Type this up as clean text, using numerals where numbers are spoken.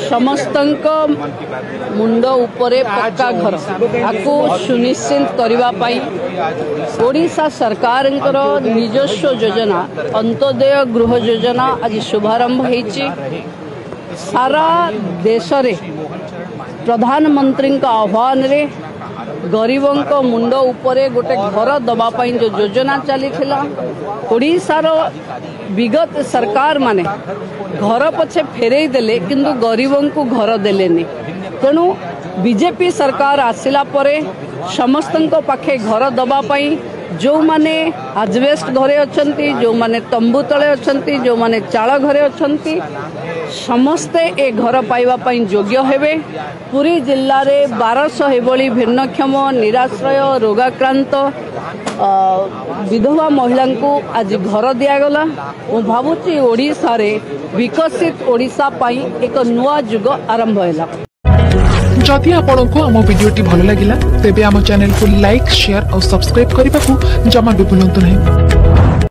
समस्तंक मुंड उपरे पक्का घर आपको सुनिश्चित करने ओडिशा सरकार निजस्व योजना अंत्योदय गृह योजना आज शुभारंभ होईची। सारा देश रे प्रधानमंत्री आह्वान रे गरीबों को मुंड उपरे गोटे घर दबापाई जो योजना चली ओडिशार विगत सरकार माने घर पछे फेरई देले किंतु गरीबों को घर देलेनी। तेणु बीजेपी सरकार आसिला परे समस्तों पाखे घर दबापाई जो माने आजबेस्ट घरे अछंती, जो माने तंबू तले अछंती, जो माने चाଳ घरे अछंती समस्ते ए घर पाइबा पई योग्य हेबे। पूरी जिल्ला रे 1200 एभली भिन्नक्षम निराश्रय रोगाक्रांत विधवा महिला को आज घर दिगला। मु भावुची ओडिशा रे विकसित ओडिशा पई एक नुआ युग आरंभ हैला। जदि आपंक आम भिडी भल लगा तेब आम चैनल को लाइक शेयर और सब्सक्राइब करने को जमा भी भूलु नहीं।